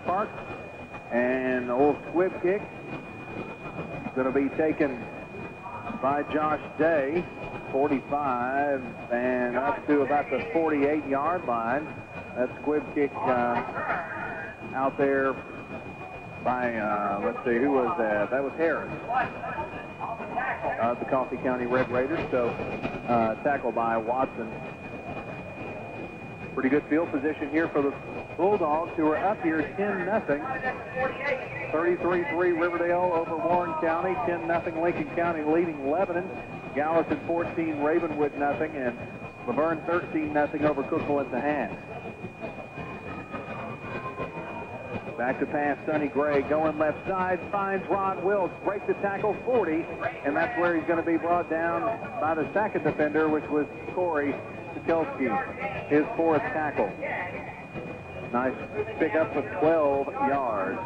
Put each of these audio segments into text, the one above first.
Park. And the old squib kick is going to be taken by Josh Day, 45, and up to about the 48-yard line. That squib kick out there by, let's see, who was that? That was Harris, the Coffee County Red Raiders. So tackled by Watson. Pretty good field position here for the Bulldogs, who are up here 10-0. 33-3 Riverdale over Warren County. 10-0 Lincoln County leading Lebanon. Gallatin 14, Ravenwood 0, and Laverne 13-0 over Cookville at the half. Back to pass, Sonny Gray going left side, finds Ron Wilkes, breaks the tackle 40, and that's where he's going to be brought down by the second defender, which was Corey Sikelski, his fourth tackle. Nice pickup of 12 yards.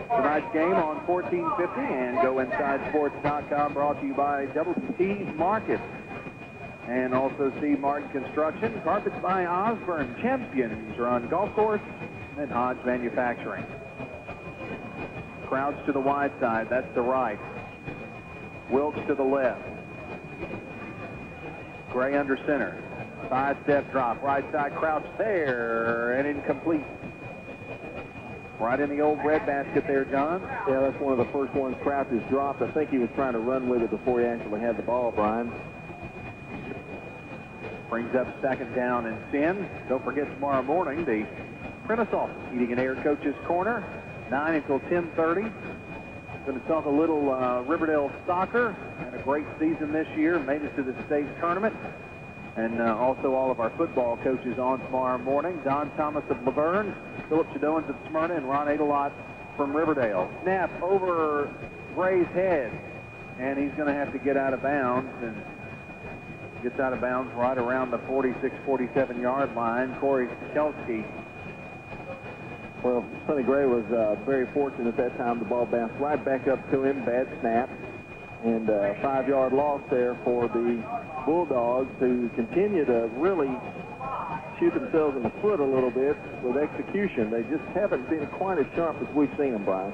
Tonight's game on 1450 and GoInsideSports.com, brought to you by WT's Market and also C. Martin Construction. Carpets by Osborne, champions run golf course, and Hodge Manufacturing. Crouch to the wide side, that's the right. Wilkes to the left. Gray under center. 5-step drop, right side, Crouch there, and incomplete. Right in the old red basket there, John. Yeah, that's one of the first ones Crouch has dropped. I think he was trying to run with it before he actually had the ball, Brian. Brings up second down and 10. Don't forget tomorrow morning, the Prentice Office Heating and Air Coaches Corner, 9 until 10:30. Going to talk a little Riverdale soccer. Had a great season this year, made it to the state tournament. And also all of our football coaches on tomorrow morning. Don Thomas of Laverne, Philip Chadowans of Smyrna, and Ron Adelot from Riverdale. Snap over Gray's head, and he's going to have to get out of bounds, and gets out of bounds right around the 46, 47-yard line. Corey Sikelski. Well, Sonny Gray was very fortunate at that time. The ball bounced right back up to him, bad snap, and a 5-yard loss there for the Bulldogs, who continue to really shoot themselves in the foot a little bit with execution. They just haven't been quite as sharp as we've seen them, Brian.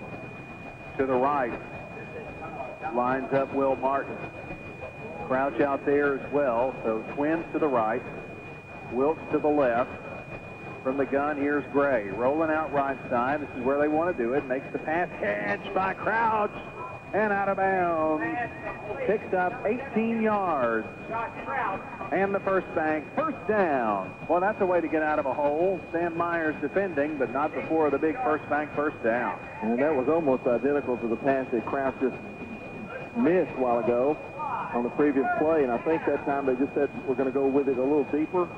To the right, lines up Will Martin. Crouch out there as well, so twins to the right, Wilkes to the left. From the gun, here's Gray, rolling out right side. This is where they want to do it. Makes the pass, catch by Crouch, and out of bounds. Picks up 18 yards. And the first bank, first down. Well, that's a way to get out of a hole. Sam Myers defending, but not before the big first bank, first down. And that was almost identical to the pass that Crouch just missed a while ago on the previous play. And I think that time they just said we're going to go with it a little deeper,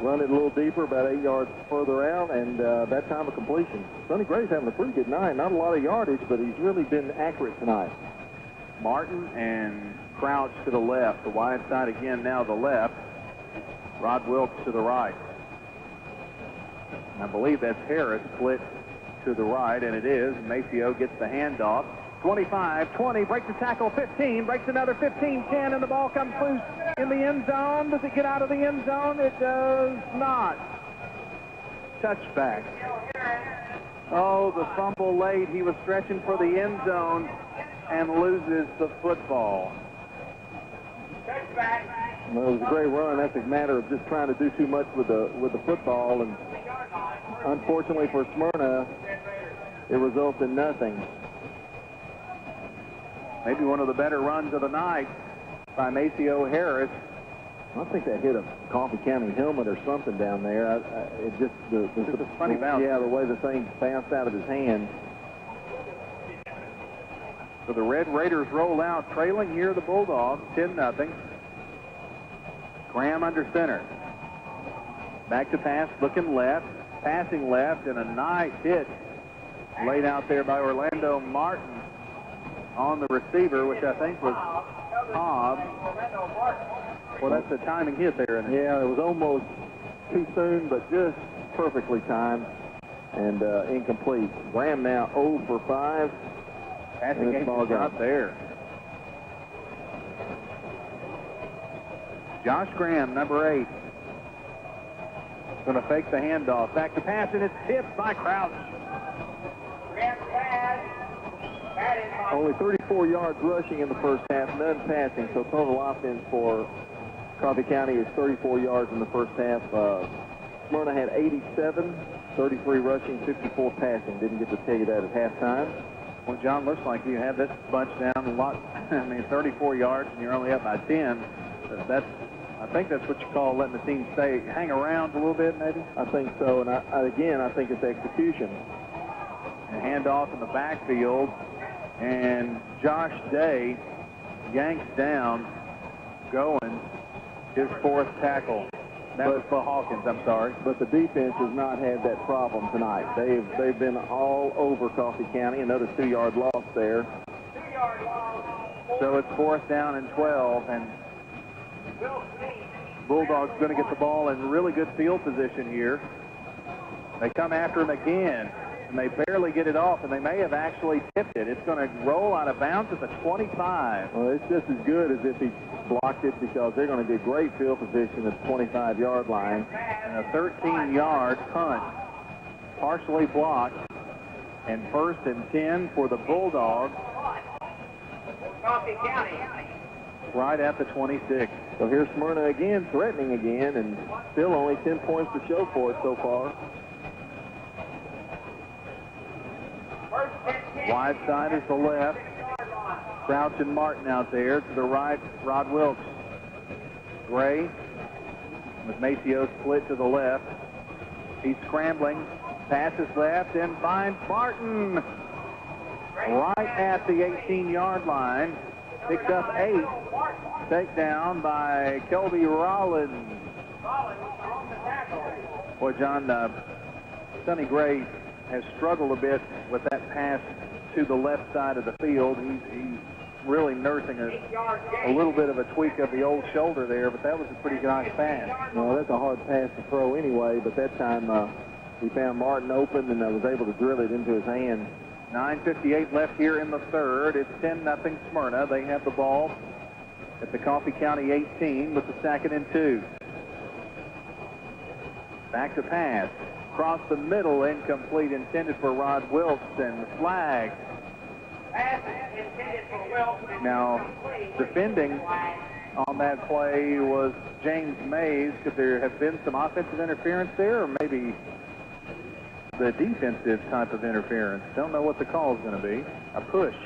run it a little deeper, about 8 yards further out, and that time a completion. Sonny Gray's having a pretty good night. Not a lot of yardage, but he's really been accurate tonight. Martin and Crouch to the left. The wide side again, now the left. Rod Wilkes to the right. I believe that's Harris split to the right, and it is. Maceo gets the handoff. 25, 20, breaks the tackle, 15, breaks another 15, 10, and the ball comes loose in the end zone. Does it get out of the end zone? It does not. Touchback. Oh, the fumble late. He was stretching for the end zone and loses the football. Well, it was a great run. That's a matter of just trying to do too much with the football, and unfortunately for Smyrna, it results in nothing. Maybe one of the better runs of the night by Maceo Harris. I think that hit a Coffee County helmet or something down there. It just the funny bounce. Yeah, the way the thing bounced out of his hand. So the Red Raiders roll out, trailing here the Bulldogs, 10-0. Graham under center. Back to pass, looking left, passing left, and a nice hit laid out there by Orlando Martin on the receiver, which I think was Hobbs. Well, that's a timing hit there. Yeah, it was almost too soon, but just perfectly timed and incomplete. Graham now 0 for 5. Passing game is not there. Josh Graham, number 8. Going to fake the handoff. Back to pass, and it's tipped by Crouch. Only 34 yards rushing in the first half, none passing. So total offense for Coffee County is 34 yards in the first half. Smyrna had 87, 33 rushing, 54 passing. Didn't get to tell you that at halftime. Well, John, looks like you have this bunch down a lot. I mean, 34 yards, and you're only up by 10. I think that's what you call letting the team hang around a little bit, maybe? I think so, and I think it's execution. And handoff in the backfield, and Josh Day yanks down, going his fourth tackle. That was for Hawkins, I'm sorry. But the defense has not had that problem tonight. They've been all over Coffee County. Another 2-yard loss there. So it's 4th down and 12, and Bulldogs going to get the ball in really good field position here. They come after him again, and they barely get it off, and they may have actually tipped it. It's going to roll out of bounds at the 25. Well, it's just as good as if he blocked it, because they're going to get great field position at the 25-yard line. And a 13-yard punt, partially blocked, and 1st and 10 for the Bulldogs. Coffee County. Right at the 26. So here's Smyrna again, threatening again, and still only 10 points to show for it so far. Wide side is the left. Crouch and Martin out there. To the right, Rod Wilkes. Gray with Maceo split to the left. He's scrambling. Passes left and finds Martin right at the 18-yard line. Picks up 8. Takedown by Kelby Rollins. Boy, John, Sonny Gray has struggled a bit with that pass to the left side of the field. He's really nursing a little bit of a tweak of the old shoulder there, but that was a pretty nice pass. No, that's a hard pass to throw anyway, but that time he found Martin open and was able to drill it into his hand. 9:58 left here in the third. It's 10-0 Smyrna. They have the ball at the Coffee County 18 with the 2nd and 2. Back to pass. Across the middle, incomplete, intended for Rod Wilkes, and the flag. Now, defending on that play was James Mays. Could there have been some offensive interference there, or maybe the defensive type of interference? Don't know what the call is going to be. A push.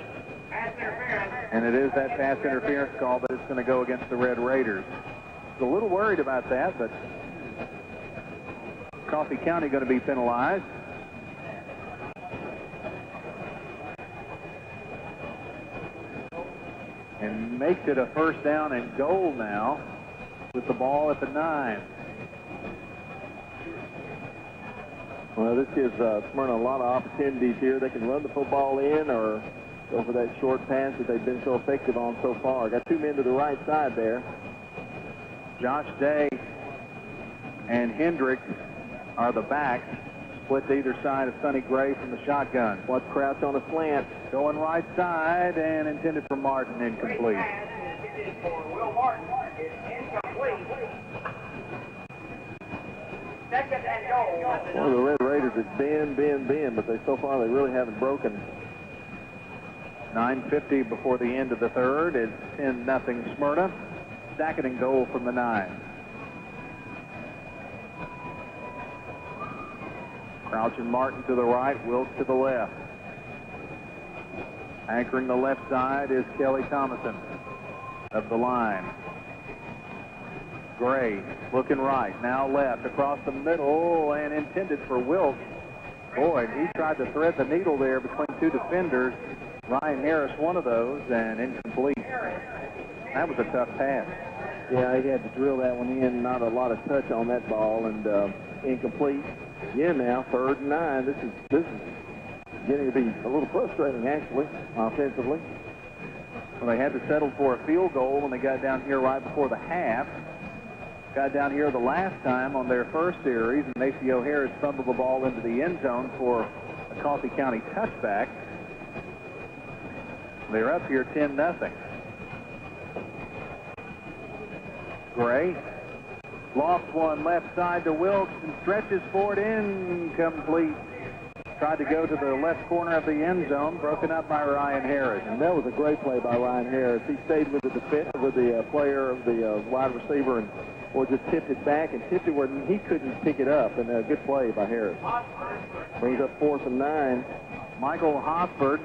And it is that pass interference call, but it's going to go against the Red Raiders. I was a little worried about that, but Coffee County going to be penalized. And makes it a 1st down and goal now with the ball at the 9. Well, this gives Smyrna a lot of opportunities here. They can run the football in or go for that short pass that they've been so effective on so far. Got 2 men to the right side there. Josh Day and Hendricks are the backs, split to either side of Sonny Gray from the shotgun. Watch Crouch on a slant. Going right side and intended for Martin, incomplete. Well, the Red Raiders have been, but so far they really haven't broken. 9:50 before the end of the third. It's 10-0 Smyrna. 2nd and goal from the 9. Crouch and Martin to the right, Wilkes to the left. Anchoring the left side is Kelly Thomason of the line. Gray looking right, now left, across the middle, and intended for Wilkes. Boy, he tried to thread the needle there between 2 defenders. Ryan Harris, one of those, and incomplete. That was a tough pass. Yeah, he had to drill that one in. Not a lot of touch on that ball, and incomplete. Yeah, now 3rd and 9. This is getting to be a little frustrating, actually, offensively. Well, they had to settle for a field goal when they got down here right before the half. Got down here the last time on their first series, and Maceo Harris fumbled the ball into the end zone for a Coffee County touchback. They're up here 10-0. Gray Lost one left side to Wilkes and stretches for it, incomplete. Tried to go to the left corner of the end zone, broken up by Ryan Harris. And that was a great play by Ryan Harris. He stayed with the player of the wide receiver and just tipped it back and tipped it where he couldn't pick it up. And a good play by Harris. Brings up 4th and 9. Michael Hosford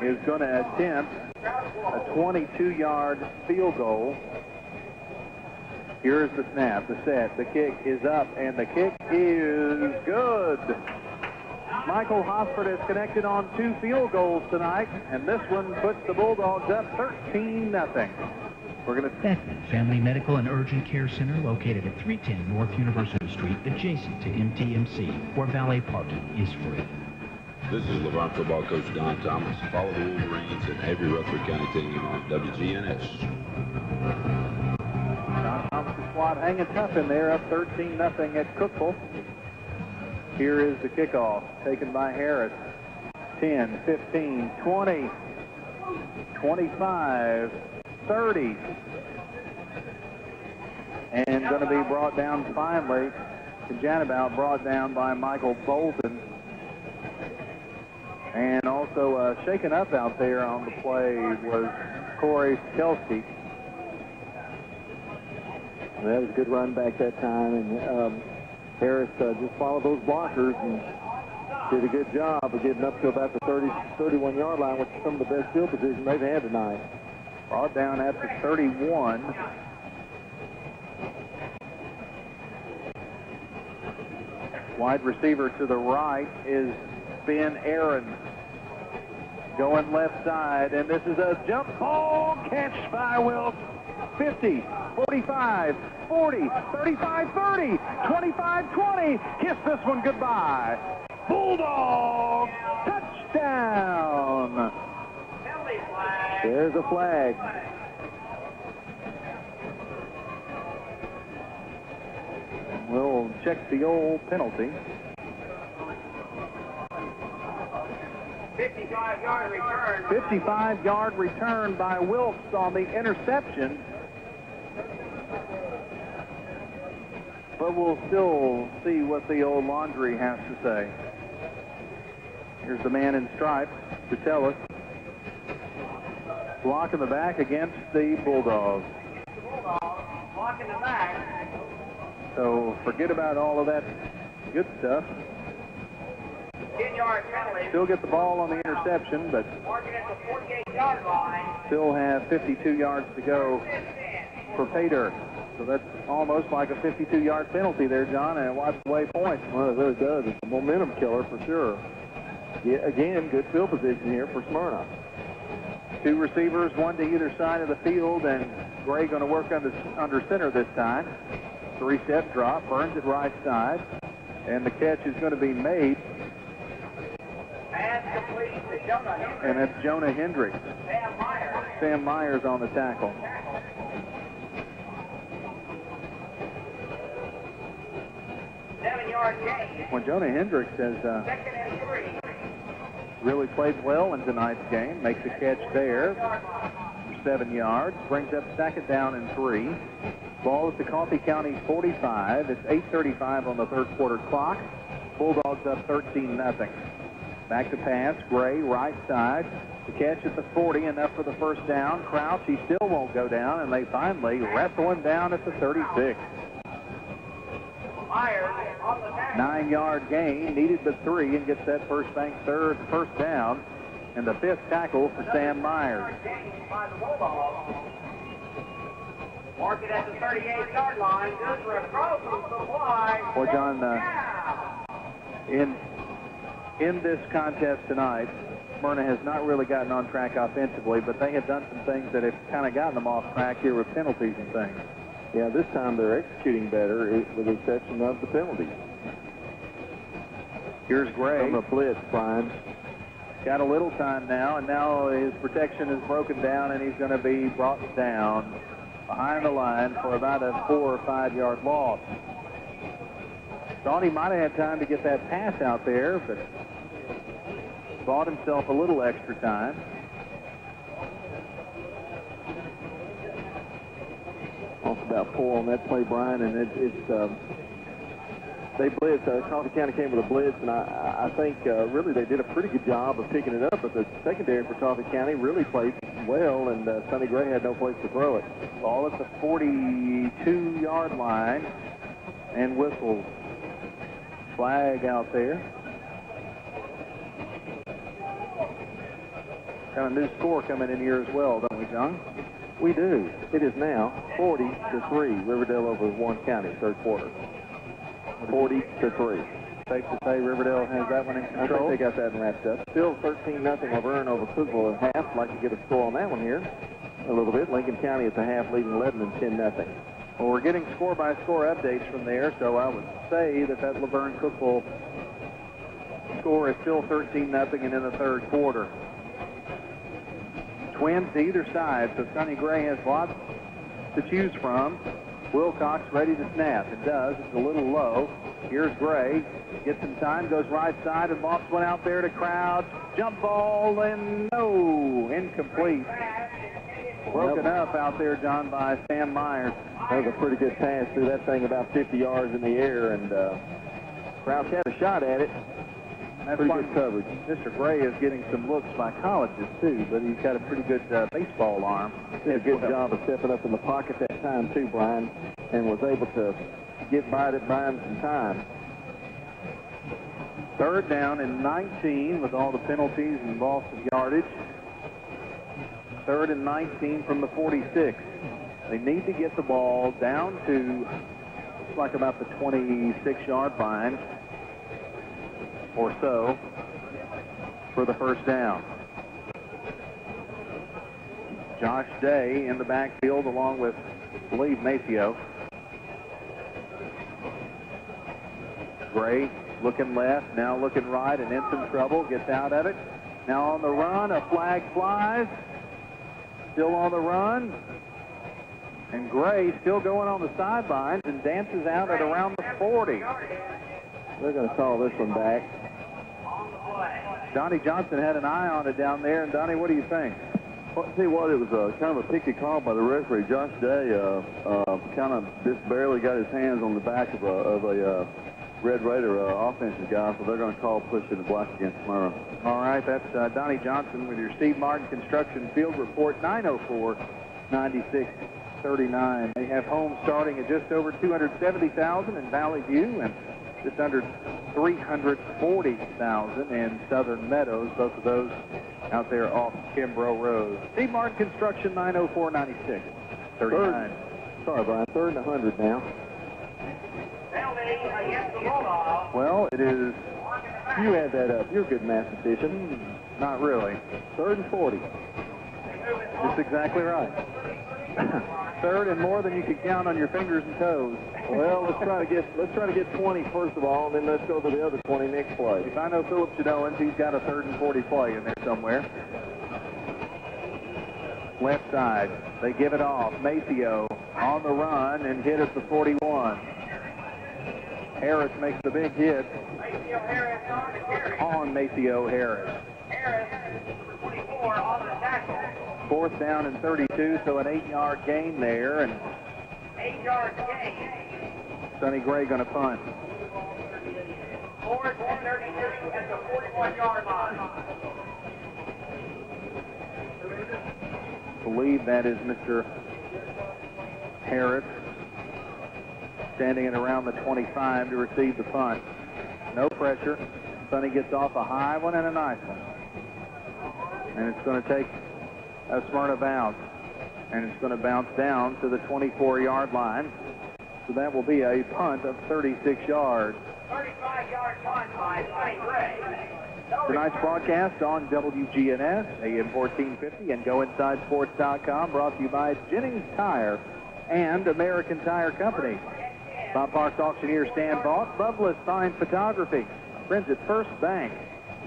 is going to attempt a 22-yard field goal. Here's the snap, the set, the kick is up, and the kick is good. Michael Hosford has connected on 2 field goals tonight, and this one puts the Bulldogs up 13-0. We're going to... Beckman Family Medical and Urgent Care Center, located at 310 North University Street, adjacent to MTMC, where valet parking is free. This is Laverne football coach Don Thomas. Follow the Wolverines and every Rutherford County team on WGNS. Don Thomas' squad hanging tough in there, up 13-0 at Cookeville. Here is the kickoff, taken by Harris. 10, 15, 20, 25, 30. And going to be brought down finally to Janabout, brought down by Michael Bolton. And also shaken up out there on the play was Corey Kelsey. That was a good run back that time, and Harris just followed those blockers and did a good job of getting up to about the 31-yard line, which is some of the best field position they've had tonight. Brought down at the 31. Wide receiver to the right is Ben Aaron. Going left side, and this is a jump ball catch by Wilkes. 50, 45, 40, 35, 30, 25, 20. Kiss this one goodbye. Bulldogs touchdown. There's a flag. We'll check the old penalty. 55-yard return. 55-yard return by Wilkes on the interception. But we'll still see what the old laundry has to say. Here's the man in stripes to tell us. Block in the back against the Bulldogs. Block in the back. So forget about all of that good stuff. 10-yard penalty. Still get the ball on the interception, but Marking at the 48-yard line. still have 52 yards to go for Pater. So that's almost like a 52-yard penalty there, John, and it wipes away points. Well, it really does. It's a momentum killer for sure. Yeah, again, good field position here for Smyrna. 2 receivers, 1 to either side of the field, and Gray going to work under center this time. 3-step drop, Burns at right side, and the catch is going to be made. Pass complete to Jonah Hendricks. And that's Jonah Hendricks. Sam Myers on the tackle. Seven-yard gain. Well, Jonah Hendricks has 2nd and 3. really played well in tonight's game. Makes a catch there for 7 yards. Brings up 2nd down and 3. Ball at the Coffee County 45. It's 8:35 on the third quarter clock. Bulldogs up 13-0. Back to pass. Gray, right side. The catch at the 40, enough for the first down. Crouch, he still won't go down, and they finally wrestle him down at the 36. Myers on the tackle. 9-yard gain, needed but 3, and gets that first down, and the 5th tackle for Sam Myers. Gain by the Bulldogs. Mark it at the 38-yard line. Good for a throw from Supply. Boy, John, in this contest tonight, Smyrna has not really gotten on track offensively, but they have done some things that have kind of gotten them off track here with penalties and things. Yeah, this time they're executing better with the exception of the penalties. Here's Gray. From a blitz, Brian. Got a little time now, and now his protection is broken down, and he's going to be brought down behind the line for about a 4 or 5 yard loss. Thought he might have had time to get that pass out there, but bought himself a little extra time. off about 4 on that play, Brian, and they blitzed. Coffee County came with a blitz, and I think really they did a pretty good job of picking it up, but the secondary for Coffee County really played well, and Sonny Gray had no place to throw it. Ball at the 42-yard line, and whistle. Flag out there. Got a new score coming in here as well, don't we, John? We do. It is now 40-3. Riverdale over Warren County, third quarter. 40-3. Safe to say Riverdale has that one in I control. think they got that wrapped up. Still 13-0 Laverne over Cookville at half. Like to get a score on that one here a little bit. Lincoln County at the half leading Lebanon 10-0. Well, we're getting score-by-score updates from there, so I would say that Laverne Cookville score is still 13-0 and in the third quarter. Twins to either side, so Sonny Gray has lots to choose from. Wilcox ready to snap. It does. It's a little low. Here's Gray. Gets some time, goes right side, and lofts one out there to Crowd. Jump ball, and no, incomplete. Broken up out there, John, by Sam Myers. That was a pretty good pass. Threw that thing about 50 yards in the air, and Crouch had a shot at it. That's pretty why good coverage. Mr. Gray is getting some looks by colleges, too, but he's got a pretty good baseball arm. Did a good job of stepping up in the pocket that time, too, Brian, and was able to get by him some time. Third down and 19 with all the penalties and loss of yardage. Third and 19 from the 46. They need to get the ball down to, looks like about the 26-yard line or so for the first down. Josh Day in the backfield along with, I believe, Maceo. Gray looking left, now looking right, and in some trouble, gets out of it. Now on the run, a flag flies. Still on the run. And Gray still going on the sidelines and dances out at around the 40. They're going to call this one back. Donnie Johnson had an eye on it down there. And Donnie, what do you think? Well, I'll tell you what, it was kind of a picky call by the referee. Josh Day kind of just barely got his hands on the back of a Red Raider offensive guy, so they're going to call pushing the block against Smyrna. All right, that's Donnie Johnson with your Steve Martin Construction Field Report, 904-9639. They have homes starting at just over $270,000 in Valley View and just under $340,000 in Southern Meadows, both of those out there off Kimbrough Road. Steve Martin Construction, 904-9639. Sorry, Brian, third and 100 now. Well, it is. You had that up. You're a good mathematician. Not really. Third and 40. That's exactly right. Third and more than you could count on your fingers and toes. Well, let's try to get 20 first of all, and then let's go to the other 20 next play. If I know Philip Shadowins, he's got a 3rd and 40 play in there somewhere. Left side, they give it off. Maceo on the run and hit at the 41. Harris makes the big hit on Maceo Harris. Harris, 24 on the tackle. Fourth down and 32, so an 8-yard gain there, and 8-yard gain. Sonny Gray going to punt. 4th and 32 at the 41-yard line. I believe that is Mr. Harris standing at around the 25 to receive the punt. No pressure. Sonny gets off a high one and a nice one. And it's going to take a Smyrna bounce. And it's going to bounce down to the 24-yard line. So that will be a punt of 36 yards. 35-yard punt by Sonny Gray. Tonight's broadcast on WGNS, AM 1450, and GoInsideSports.com, brought to you by Jennings Tire and American Tire Company. Bob Parks Auctioneer Stan Vaught, Loveless Fine Photography, friends at First Bank,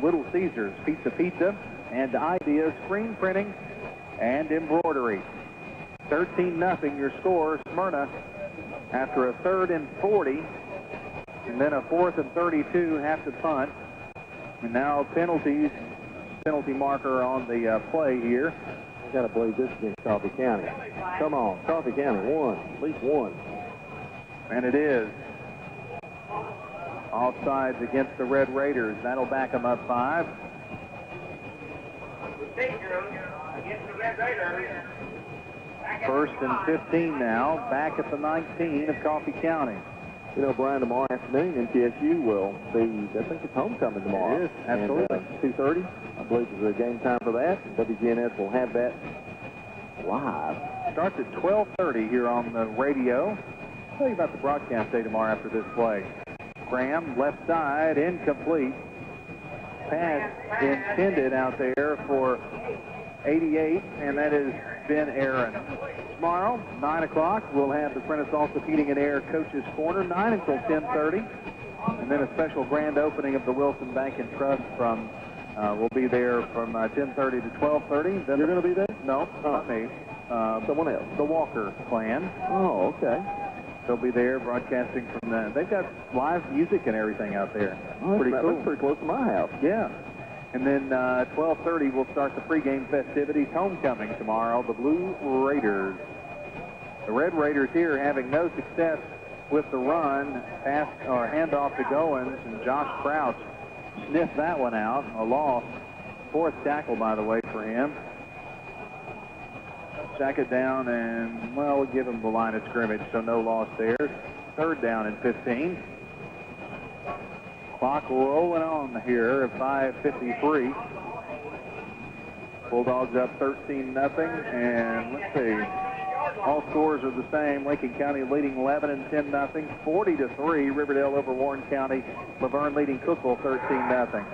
Little Caesars Pizza, and Ideas Screen Printing and Embroidery. 13-0 your score. Smyrna, after a 3rd and 40, and then a 4th and 32, have to punt. And now penalty marker on the play here. Got to believe this against Coffee County. Come on, Coffee County, one, at least one. And it is. Offsides against the Red Raiders. That'll back them up 5. Against the Red Raiders. First and 15 now, back at the 19 of Coffee County. You know, Brian, tomorrow afternoon, MTSU will be, I think it's homecoming tomorrow. It is, absolutely. And, 2:30, I believe, is the game time for that. WGNS will have that live. Starts at 12:30 here on the radio. I'll tell you about the broadcast day tomorrow after this play. Graham, left side, incomplete. Pass intended out there for 88, and that has been Aaron. Tomorrow, 9 o'clock, we'll have the Prentice Allsup Heating and Air Coaches Corner, 9 until 10:30. And then a special grand opening of the Wilson Bank and Trust from, we'll be there from 10:30 to 12:30. Then You're going to be there? No, not me. Someone else. The Walker clan. Oh, okay. They'll be there broadcasting from the, they've got live music and everything out there. Oh, Pretty cool. That's pretty close to my house. Yeah. And then 12:30, we'll start the pregame festivities. Homecoming tomorrow, the Blue Raiders. The Red Raiders here having no success with the run, pass or handoff to Goins, and Josh Crouch sniffed that one out. A loss. 4th tackle, by the way, for him. Sack it down, and, well, we'll give him the line of scrimmage, so no loss there. 3rd down and 15. Clock rolling on here at 5:53. Bulldogs up 13-0, and let's see. All scores are the same. Lincoln County leading 11 and 10-0. 40-3. Riverdale over Warren County. Laverne leading Cookville 13-0.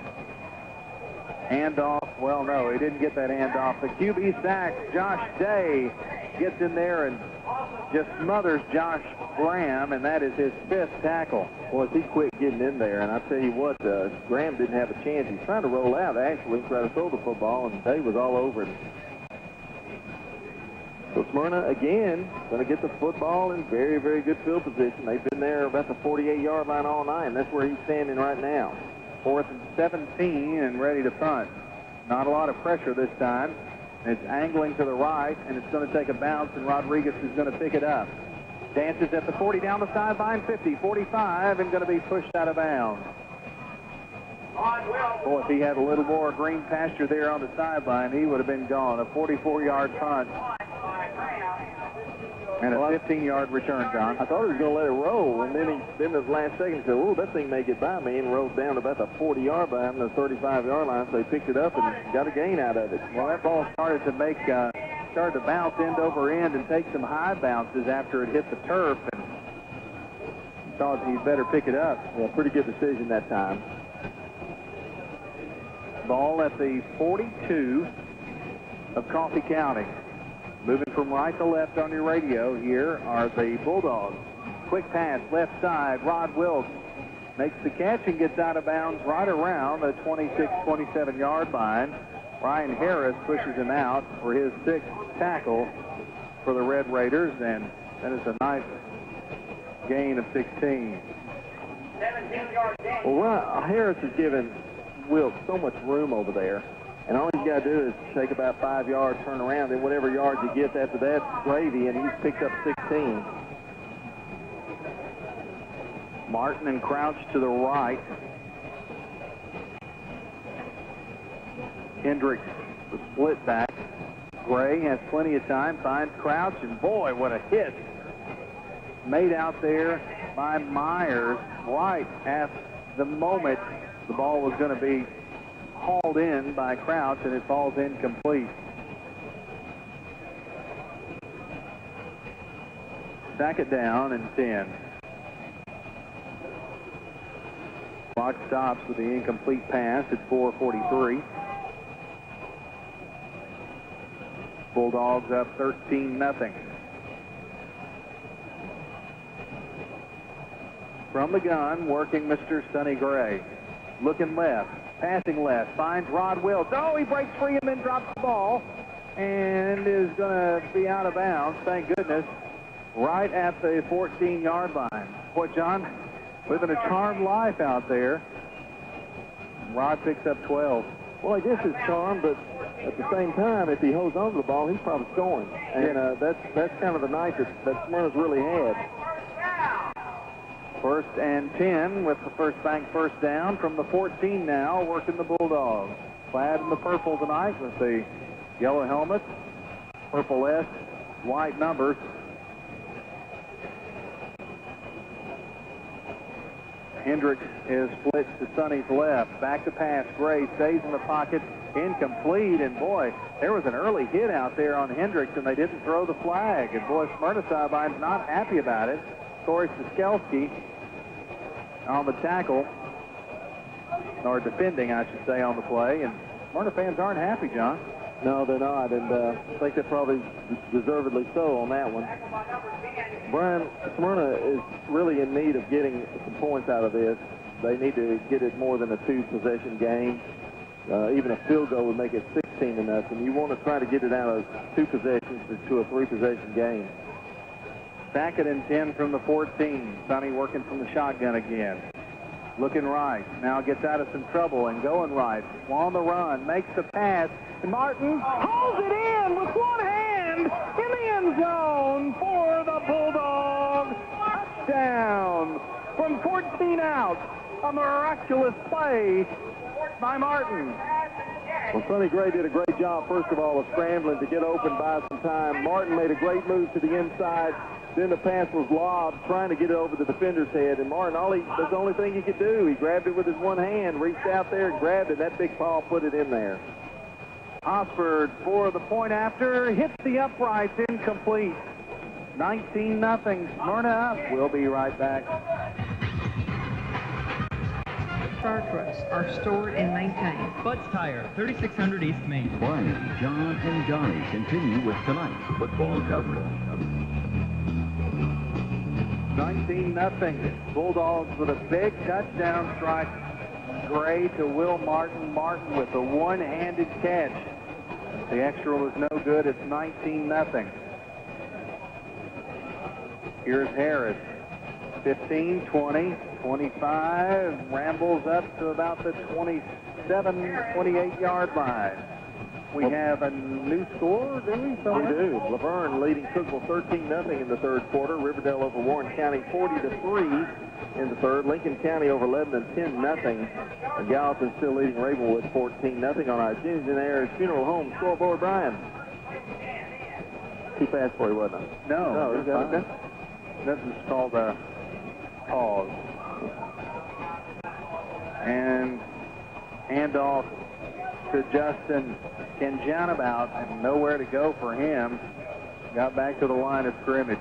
Handoff. Well, no, he didn't get that handoff. The QB sack. Josh Day gets in there and just smothers Josh Graham, and that is his 5th tackle. Boy, he quit getting in there, and I tell you what, Graham didn't have a chance. He's trying to roll out, actually, try to throw the football, and Day was all over him. So Smyrna, again, going to get the football in very, very good field position. They've been there about the 48-yard line all night, and that's where he's standing right now. 4th and 17 and ready to punt. Not a lot of pressure this time. It's angling to the right, and it's going to take a bounce, and Rodriguez is going to pick it up. Dances at the 40, down the sideline, 50, 45, and going to be pushed out of bounds. Boy, if he had a little more green pasture there on the sideline, he would have been gone. A 44-yard punt and a 15-yard return, John. I thought he was going to let it roll, and then at the last second, he said, oh, that thing may get by me, and rolled down about the 40-yard line, the 35-yard line, so he picked it up and got a gain out of it. Well, that ball started to bounce end over end and take some high bounces after it hit the turf, and thought he'd better pick it up. Yeah, pretty good decision that time. Ball at the 42 of Coffee County. Moving from right to left on your radio, here are the Bulldogs. Quick pass, left side. Rod Wilkes makes the catch and gets out of bounds right around the 26, 27-yard line. Ryan Harris pushes him out for his 6th tackle for the Red Raiders, and that is a nice gain of 16. 17-yard gain. Well, Harris has given Wilkes so much room over there. And all he's got to do is take about 5 yards, turn around, and whatever yards he gets after that, gravy, and he's picked up 16. Martin and Crouch to the right. Hendricks, the split back. Gray has plenty of time, finds Crouch, and boy, what a hit made out there by Myers right at the moment the ball was going to be hauled in by Crouch, and it falls incomplete. Sack it down and 10. Clock stops with the incomplete pass at 4:43. Bulldogs up 13-0. From the gun, working Mr. Sonny Gray. Looking left. Passing left, finds Rod Wilkes. Oh, he breaks free and then drops the ball and is going to be out of bounds, thank goodness, right at the 14-yard line. Boy, John, living a charmed life out there. Rod picks up 12. Well, I guess it's charmed, but at the same time, if he holds on to the ball, he's probably scoring. And that's kind of the night that Smyrna's really had. 1st and 10 with the First Bank first down from the 14 now, working the Bulldogs. Clad in the purple tonight with the yellow helmets, purple S, white numbers. Hendricks is split to Sonny's left. Back to pass. Gray stays in the pocket. Incomplete. And boy, there was an early hit out there on Hendricks, and they didn't throw the flag. And boy, Smyrna sideline's not happy about it. Corey Siskelski on the tackle, or defending, I should say, on the play. And Smyrna fans aren't happy, John. No, they're not, and I think they're probably deservedly so on that one. Brian, Smyrna is really in need of getting some points out of this. They need to get it more than a 2-possession game. Even a field goal would make it 16-0. You want to try to get it out of 2 possessions to a 3-possession game. 2nd and 10 from the 14. Sonny working from the shotgun again. Looking right. Now gets out of some trouble and going right. On the run. Makes the pass. And Martin hauls it in with one hand in the end zone for the Bulldogs. Touchdown from 14 out. A miraculous play by Martin. Well, Sonny Gray did a great job, first of all, of scrambling to get open by some time. Martin made a great move to the inside. Then the pass was lobbed, trying to get it over the defender's head. And Martin, that's the only thing he could do. He grabbed it with his one hand, reached out there and grabbed it. That big paw put it in there. Osford for the point after. Hits the uprights, incomplete. 19-0. Smyrna up. We'll be right back. Star trucks are stored and maintained. Bud's Tire, 3600 East Main. Brian, John, and Johnny continue with tonight's football coverage. 19-0. Bulldogs with a big touchdown strike. Gray to Will Martin. Martin with a one-handed catch. The extra was no good. It's 19-0. Here's Harris. 15, 20, 25. Rambles up to about the 27, 28-yard line. We have a new score, do we? We do. Laverne leading Cookeville 13-0 in the third quarter. Riverdale over Warren County 40-3 in the third. Lincoln County over Lebanon 10-0. And Gallatin still leading Ravenwood 14-0 on our Junior Ayers Funeral Home scoreboard. Brian. Too fast for you, wasn't it? No, is that okay? This is called a pause. And handoff to Justin Kenjanabout, and nowhere to go for him. Got back to the line of scrimmage.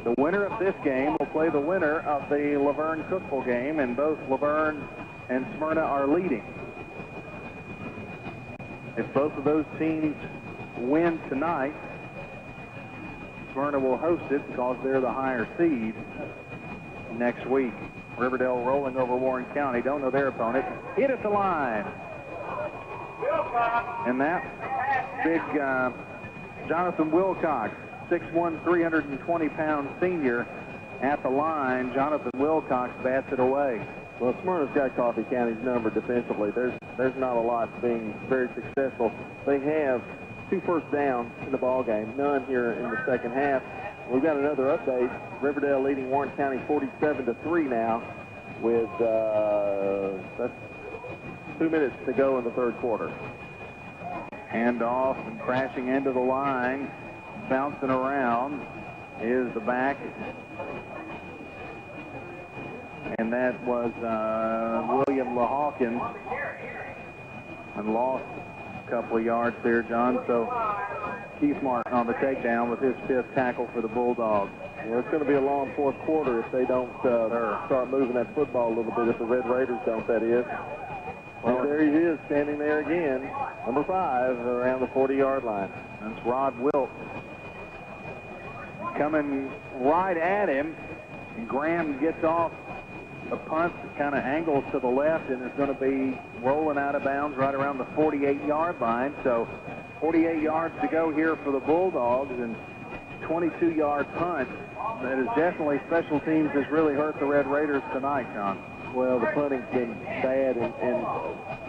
The winner of this game will play the winner of the Laverne-Cookeville game, and both Laverne and Smyrna are leading. If both of those teams win tonight, Smyrna will host it because they're the higher seed next week. Riverdale rolling over Warren County. Don't know their opponent. Hit at the line. And that big Jonathan Wilcox, 6'1", 320-pound senior at the line. Jonathan Wilcox bats it away. Well, Smyrna's got Coffee County's number defensively. There's not a lot being very successful. They have 2 first downs in the ball game, none here in the second half. We've got another update. Riverdale leading Warren County 47-3 now with that's 2 minutes to go in the third quarter. Handoff and crashing into the line, bouncing around is the back. And that was William LaHawkins, and lost a couple of yards there, John. So Keith Martin on the takedown with his 5th tackle for the Bulldogs. Well, it's going to be a long fourth quarter if they don't start moving that football a little bit, if the Red Raiders don't, that is. Well, there he is, standing there again, number 5, around the 40-yard line. That's Rod Wilt coming right at him, and Graham gets off a punt that kind of angles to the left and is going to be rolling out of bounds right around the 48-yard line. So 48 yards to go here for the Bulldogs, and 22-yard punt. That is definitely special teams has really hurt the Red Raiders tonight, John. Well, the punting's been bad, and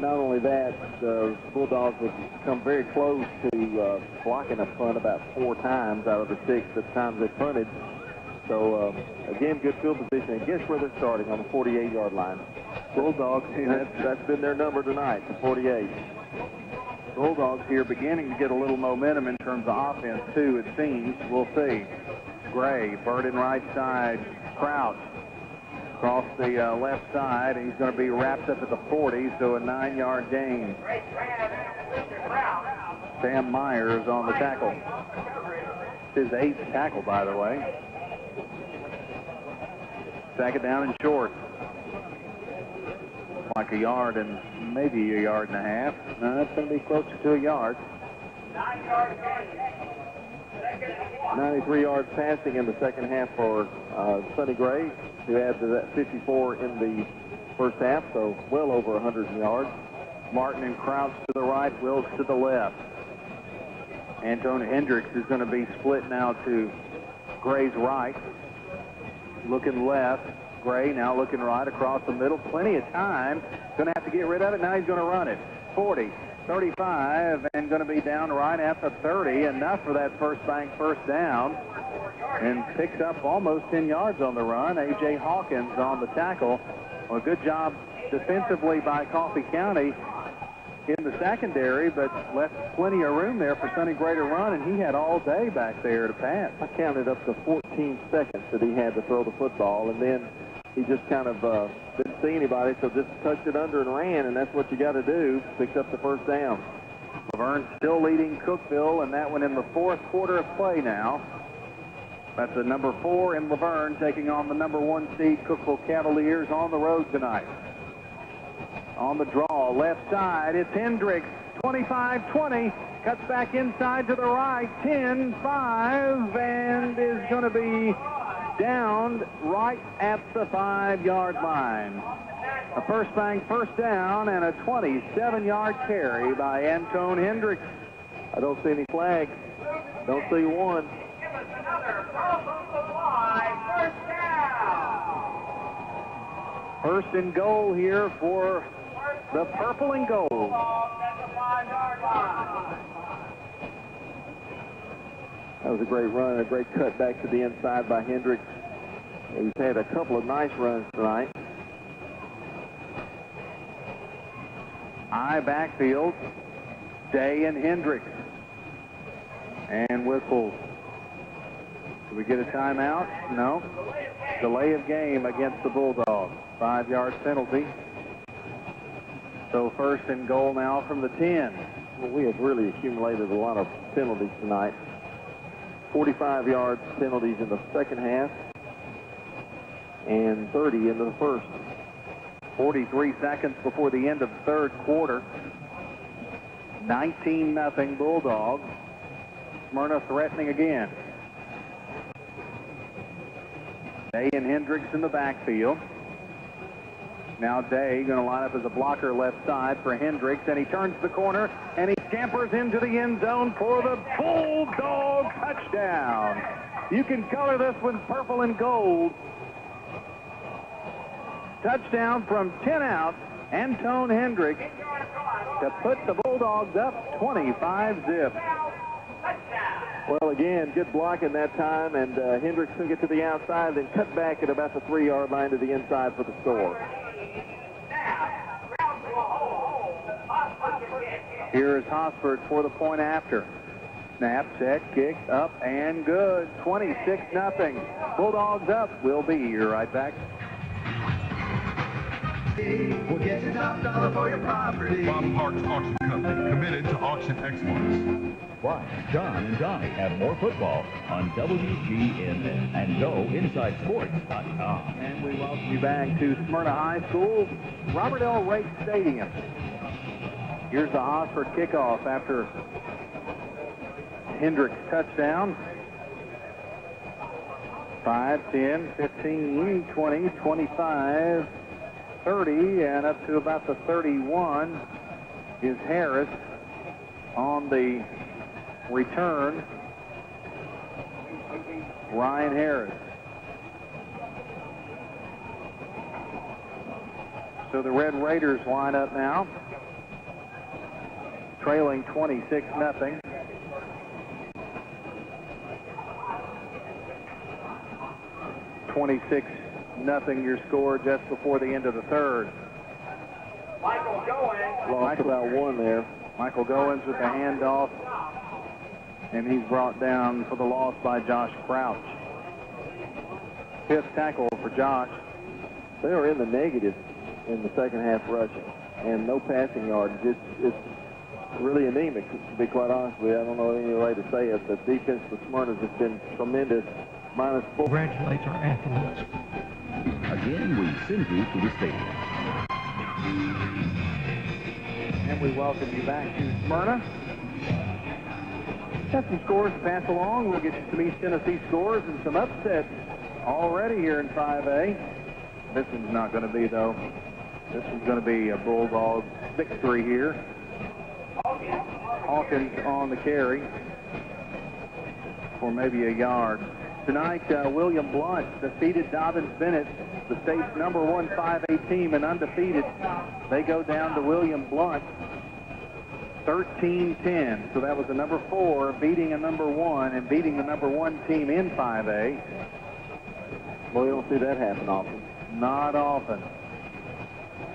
not only that, the Bulldogs have come very close to blocking a punt about 4 times out of the 6 times they punted. So, again, good field position. And guess where they're starting? On the 48-yard line. Bulldogs, that's been their number tonight, the 48. Bulldogs here beginning to get a little momentum in terms of offense, too, it seems. We'll see. Gray, Burden right side, Crouch. Across the left side, he's going to be wrapped up at the 40, so a 9-yard gain. Sam Myers on the tackle. His 8th tackle, by the way. Second down and short. Like a yard and maybe a yard and a half. No, that's going to be closer to a yard. 93 yards passing in the second half for Sonny Gray, who had that 54 in the first half, so well over 100 yards. Martin and Crouch to the right, Wills to the left. Antone Hendricks is going to be split now to Gray's right. Looking left. Gray now looking right across the middle. Plenty of time. Going to have to get rid of it. Now he's going to run it. 40, 35, and going to be down right at the 30. Enough for that first bank first down. And picks up almost 10 yards on the run. A.J. Hawkins on the tackle. Well, good job defensively by Coffee County in the secondary, but left plenty of room there for Sonny Gray to run, and he had all day back there to pass. I counted up to 14 seconds that he had to throw the football, and then he just kind of didn't see anybody, so just tucked it under and ran, and that's what you got to do, picks up the first down. Laverne still leading Cookeville, and that one in the 4th quarter of play now. That's the number 4 in Laverne taking on the number 1 seed Cookeville Cavaliers on the road tonight. On the draw, left side, it's Hendricks, 25-20, cuts back inside to the right, 10-5, and is going to be downed right at the 5-yard line. A first bank first down and a 27-yard carry by Antone Hendricks. I don't see any flags. Don't see one. First and goal here for the purple and gold. That was a great run, a great cut back to the inside by Hendricks. He's had a couple of nice runs tonight. High backfield, Day and Hendricks. And whistle. Do we get a timeout? No. Delay of game against the Bulldogs. 5-yard penalty. So first and goal now from the 10. Well, we have really accumulated a lot of penalties tonight. 45 yards penalties in the second half and 30 into the first. 43 seconds before the end of the 3rd quarter. 19-0 Bulldogs. Smyrna threatening again. Day and Hendricks in the backfield. Now Day going to line up as a blocker left side for Hendricks, and he turns the corner, and he scampers into the end zone for the Bulldog touchdown. You can color this one purple and gold. Touchdown from 10 out, Antone Hendricks to put the Bulldogs up 25-zip. Well, again, good blocking that time, and Hendricks took it to the outside, then cut back at about the 3-yard line to the inside for the score. Here is Hosford for the point after. Snap, set, kick, up, and good. 26-0. Bulldogs up. We'll be right back. We'll get you top dollar for your property. Bob Parks Auction Company, committed to auction excellence. Why, John and Donnie have more football on WGNN and GoInsideSports.com. And we welcome you back to Smyrna High School, Robert L. Rake Stadium. Here's the Hosford kickoff after Hendricks touchdown. 5, 10, 15, 20, 25, 30, and up to about the 31 is Harris on the return. Ryan Harris. So the Red Raiders line up now, trailing 26-0. Nothing your score just before the end of the third. Michael Goins. Lost about one there. Michael Goins with the handoff, and he's brought down for the loss by Josh Crouch. Fifth tackle for Josh. They are in the negative in the second half rushing, and no passing yards. It's really anemic, to be quite honest with you. I don't know any way to say it. The defense for Smyrna has been tremendous. -4. Congratulates our athletes. Again, we send you to the stadium. And we welcome you back to Smyrna. Got some scores to pass along. We'll get you some East Tennessee scores and some upsets already here in 5A. This one's not going to be, though. This one's going to be a Bulldog victory here. Hawkins on the carry for maybe a yard. Tonight, William Blunt defeated Dobbins Bennett, the state's #1 5A team, and undefeated. They go down to William Blunt 13-10. So that was the #4 beating a #1 and beating the #1 team in 5A. Well, you don't see that happen often. Not often.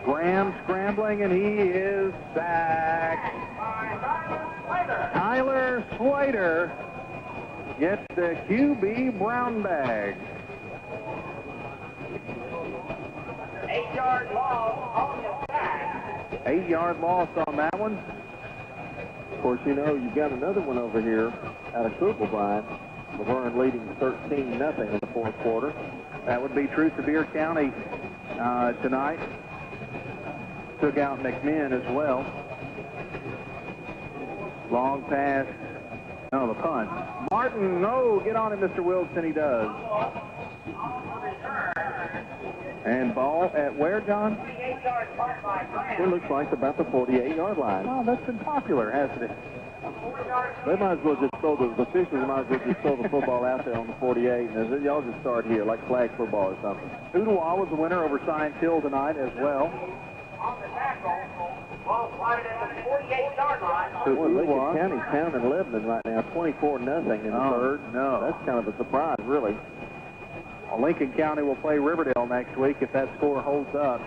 Graham scrambling, and he is sacked. Tyler Slater gets the QB brown bag. 8-yard loss on the sack. 8-yard loss on that one. Of course, you know, you've got another one over here out of Krugelbein. Laverne leading 13-0 in the fourth quarter. That would be true. Sevier County tonight took out McMinn as well. Long pass. No, the punt. Martin, no, get on him, Mr. Wilson. He does. And ball at where, John? It looks like about the 48-yard line. Oh, that's been popular, hasn't it? They might as well just throw the officials might as well just throw the football out there on the 48, and y'all just start here like flag football or something. Ooltewah was the winner over Science Hill tonight as well. On the tackle, ball slided at the 48-yard line. Boy, Lincoln County's pounding Lebanon right now, 24-0 in the third. No. That's kind of a surprise, really. Well, Lincoln County will play Riverdale next week if that score holds up.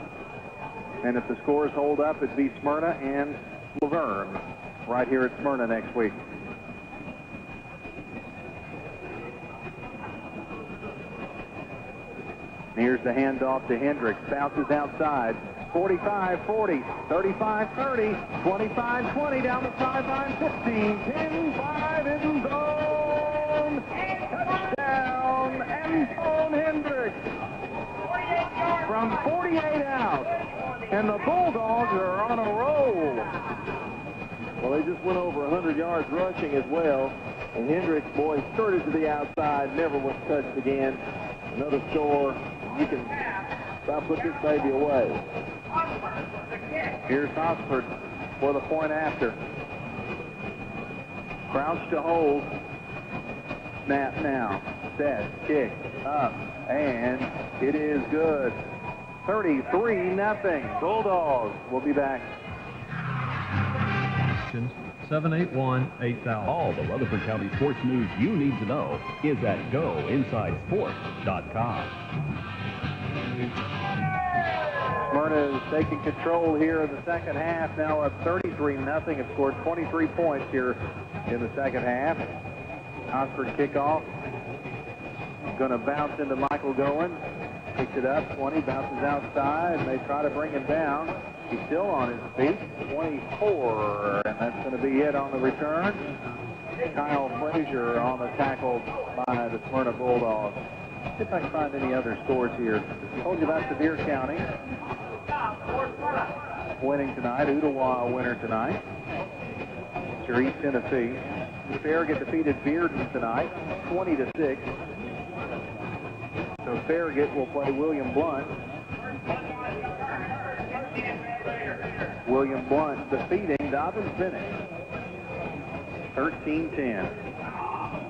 And if the scores hold up, it'd be Smyrna and Laverne right here at Smyrna next week. Here's the handoff to Hendricks. Bounces outside. 45-40, 35-30, 25-20 down the sideline. 15, 10-5 in zone. Touchdown, Anton Hendricks. From 48 out. And the Bulldogs are on a roll. Well, they just went over 100 yards rushing as well. And Hendricks, boy, skirted to the outside, never was touched again. Another score. You can about put this baby away. Here's Oxford for the point after. Crouch to hold. Snap now. Set. Kick. Up. And it is good. 33-0. Bulldogs will be back. 781-8000. All the Rutherford County sports news you need to know is at GoInsideSports.com. Smyrna is taking control here in the second half, now up 33-0. Have scored 23 points here in the second half. Oxford kickoff. Going to bounce into Michael Goins. Picks it up, 20, bounces outside, and they try to bring him down. He's still on his feet, 24, and that's going to be it on the return. Kyle Frazier on the tackle by the Smyrna Bulldogs. See if I can find any other scores here. I told you about Sevier County winning tonight. Ooltewah winner tonight. It's your East Tennessee. Farragut defeated Bearden tonight, 20-6. So Farragut will play William Blunt. William Blunt defeating Dobbins Bennett, 13-10.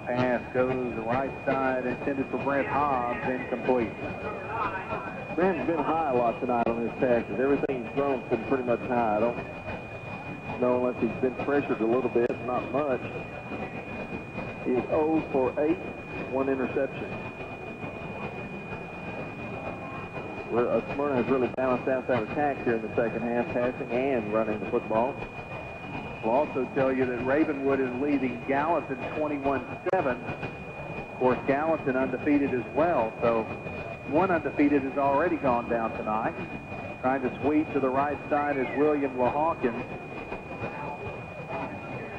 Pass goes the right side, intended for Brent Hobbs, incomplete. Graham's been high a lot tonight on his passes. Everything he's thrown's been pretty much high. I don't know unless he's been pressured a little bit, not much. He's 0 for 8, 1 interception. Smyrna has really balanced out that attack here in the second half, passing and running the football. We'll also tell you that Ravenwood is leading Gallatin 21-7. Of course, Gallatin undefeated as well, so one undefeated has already gone down tonight. Trying to sweep to the right side is William LaHawkins.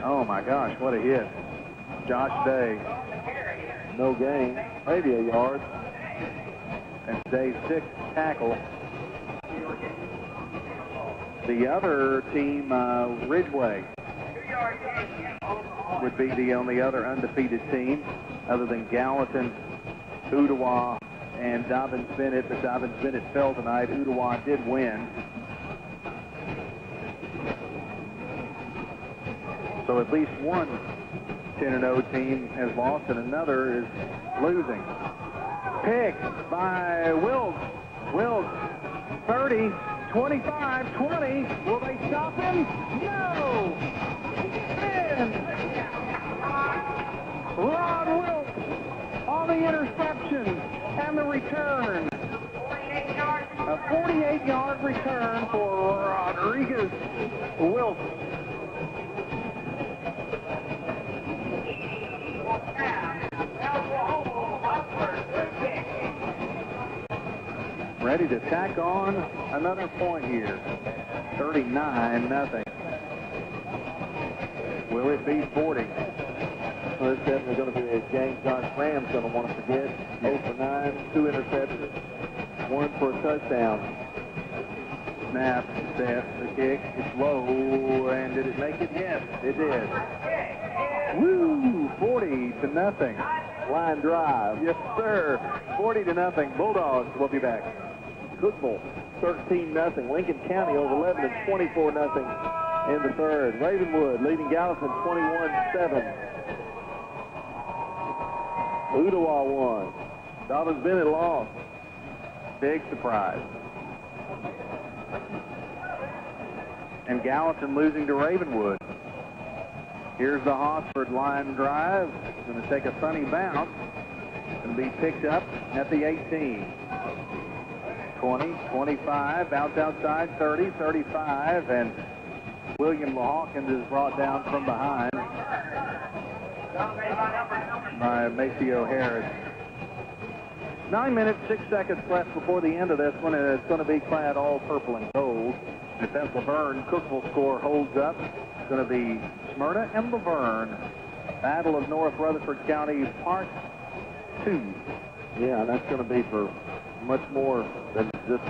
Oh my gosh, what a hit. Josh Day. No gain, maybe a yard. And Day's 6th tackle. The other team, Ridgeway, would be the only other undefeated team other than Gallatin, Ooltewah, and Dobbins-Bennett. But Dobbins-Bennett fell tonight. Ooltewah did win. So at least one 10-0 team has lost and another is losing. Pick by Wilkes. Wilkes, 30, 25, 20. Will they stop him? No! In. Rod Wilkes on the interception and the return. A 48-yard return for Rodriguez Wilkes. Ready to tack on another point here. 39-0. Will it be 40? Well, it's definitely going to be a game Josh Graham's going to want to forget. 0 for 9, 2 interceptions, 1 for a touchdown. Snap, set, the kick, it's low, and did it make it? Yes, it did. Woo, 40-0. Line drive. Yes, sir. 40-0. Bulldogs will be back. Cookville, 13-0. Lincoln County over 11 and 24-0 in the third. Ravenwood leading Gallatin 21-7. Ooltewah won. Dobbins-Bennett lost. Big surprise. And Gallatin losing to Ravenwood. Here's the Hosford line drive. Going to take a funny bounce and be picked up at the 18. 20, 25, bounce outside, 30, 35, and William LaHawkins is brought down from behind by Maceo Harris. 9 minutes, 6 seconds left before the end of this one, and it's going to be clad all purple and gold. If that Laverne Cookville score holds up, it's going to be Smyrna and Laverne. Battle of North Rutherford County, Part 2. Yeah, and that's going to be for much more than just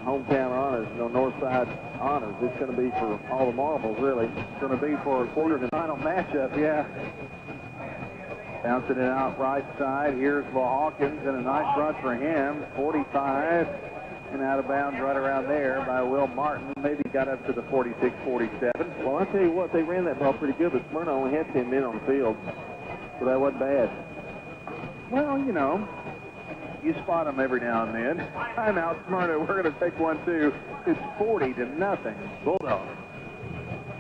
hometown honors, north side honors. It's going to be for all the marbles, really. It's going to be for a quarterfinal matchup, yeah. Bouncing it out right side. Here's LaHawkins, and a nice run for him. 45 and out of bounds right around there by Will Martin. Maybe got up to the 46, 47. Well, I tell you what, they ran that ball pretty good, but Smyrna only had 10 men on the field, so that wasn't bad. Well, you know, you spot them every now and then. Timeout, Smyrna. We're going to take one, too. It's 40-0. Bulldogs.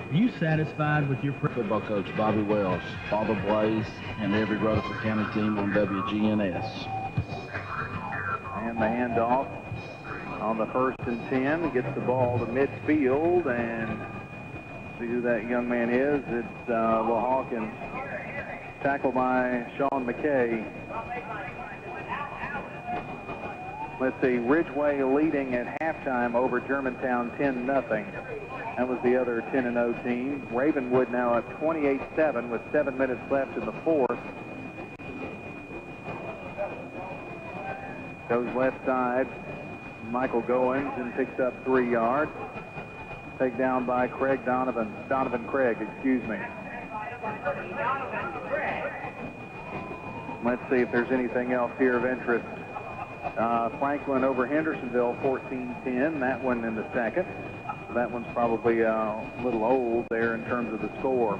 Are you satisfied with your football coach Bobby Wells, Father Blaze, and every Rutherford County team on WGNS? And the handoff on the 1st and 10. Gets the ball to midfield, and see who that young man is. It's LaHawkins. Tackled by Sean McKay. Let's see, Ridgeway leading at halftime over Germantown 10-0. That was the other 10-0 team. Ravenwood now at 28-7 with 7 minutes left in the fourth. Goes left side, Michael Goins, and picks up 3 yards. Taken down by Donovan Craig, excuse me. Let's see if there's anything else here of interest. Franklin over Hendersonville, 14-10. That one in the second. So that one's probably a little old there in terms of the score.